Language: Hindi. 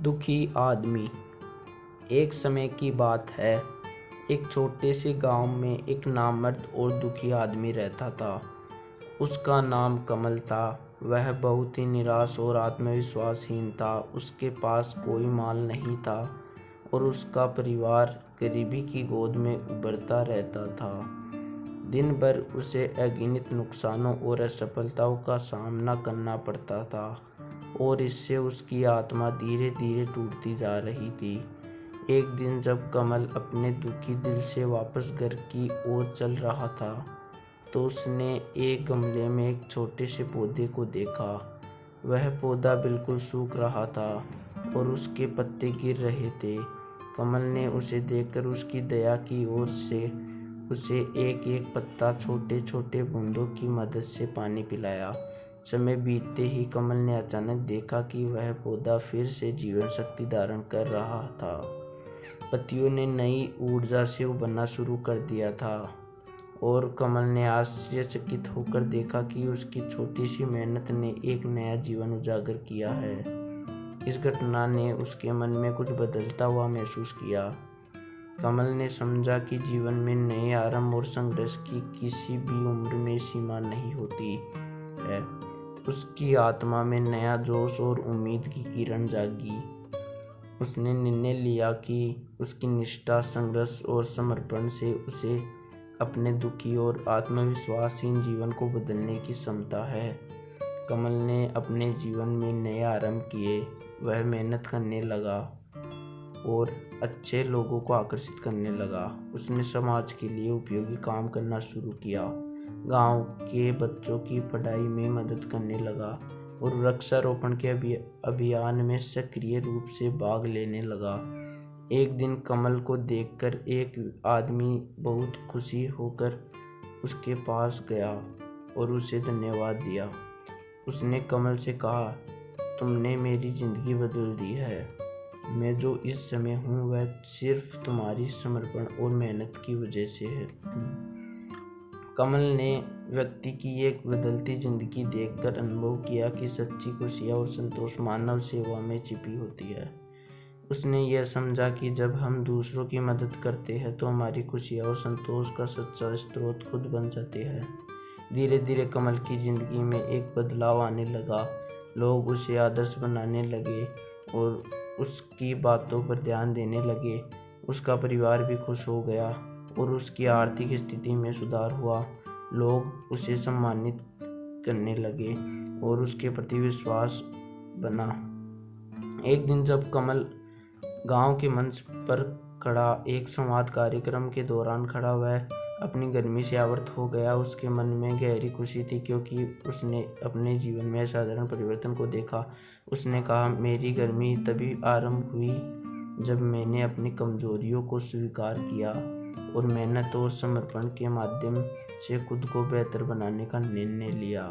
दुखी आदमी। एक समय की बात है, एक छोटे से गांव में एक नामर्द और दुखी आदमी रहता था। उसका नाम कमल था। वह बहुत ही निराश और आत्मविश्वासहीन था। उसके पास कोई माल नहीं था और उसका परिवार गरीबी की गोद में उभरता रहता था। दिन भर उसे अगिनत नुकसानों और असफलताओं का सामना करना पड़ता था और इससे उसकी आत्मा धीरे धीरे टूटती जा रही थी। एक दिन जब कमल अपने दुखी दिल से वापस घर की ओर चल रहा था तो उसने एक गमले में एक छोटे से पौधे को देखा। वह पौधा बिल्कुल सूख रहा था और उसके पत्ते गिर रहे थे। कमल ने उसे देखकर उसकी दया की और उसे एक एक पत्ता छोटे छोटे बूंदों की मदद से पानी पिलाया। समय बीतते ही कमल ने अचानक देखा कि वह पौधा फिर से जीवन शक्ति धारण कर रहा था। पत्तियों ने नई ऊर्जा से उभरना शुरू कर दिया था और कमल ने आश्चर्यचकित होकर देखा कि उसकी छोटी सी मेहनत ने एक नया जीवन उजागर किया है। इस घटना ने उसके मन में कुछ बदलता हुआ महसूस किया। कमल ने समझा कि जीवन में नए आरंभ और संघर्ष की किसी भी उम्र में सीमा नहीं होती है। उसकी आत्मा में नया जोश और उम्मीद की किरण जागी। उसने निर्णय लिया कि उसकी निष्ठा, संघर्ष और समर्पण से उसे अपने दुखी और आत्मविश्वासहीन जीवन को बदलने की क्षमता है। कमल ने अपने जीवन में नए आरंभ किए। वह मेहनत करने लगा और अच्छे लोगों को आकर्षित करने लगा। उसने समाज के लिए उपयोगी काम करना शुरू किया, गांव के बच्चों की पढ़ाई में मदद करने लगा और वृक्षारोपण के अभियान में सक्रिय रूप से भाग लेने लगा। एक दिन कमल को देखकर एक आदमी बहुत खुशी होकर उसके पास गया और उसे धन्यवाद दिया। उसने कमल से कहा, तुमने मेरी जिंदगी बदल दी है। मैं जो इस समय हूँ वह सिर्फ तुम्हारी समर्पण और मेहनत की वजह से है। कमल ने व्यक्ति की एक बदलती जिंदगी देखकर अनुभव किया कि सच्ची खुशियाँ और संतोष मानव सेवा में छिपी होती है। उसने यह समझा कि जब हम दूसरों की मदद करते हैं तो हमारी खुशियाँ और संतोष का सच्चा स्रोत खुद बन जाते हैं। धीरे धीरे कमल की जिंदगी में एक बदलाव आने लगा। लोग उसे आदर्श बनाने लगे और उसकी बातों पर ध्यान देने लगे। उसका परिवार भी खुश हो गया और उसकी आर्थिक स्थिति में सुधार हुआ। लोग उसे सम्मानित करने लगे और उसके प्रति विश्वास बना। एक दिन जब कमल गांव के मंच पर खड़ा एक संवाद कार्यक्रम के दौरान खड़ा, वह अपनी गर्मी से आवर्त हो गया। उसके मन में गहरी खुशी थी क्योंकि उसने अपने जीवन में असाधारण परिवर्तन को देखा। उसने कहा, मेरी गर्मी तभी आरंभ हुई जब मैंने अपनी कमजोरियों को स्वीकार किया और मेहनत और समर्पण के माध्यम से खुद को बेहतर बनाने का निर्णय लिया।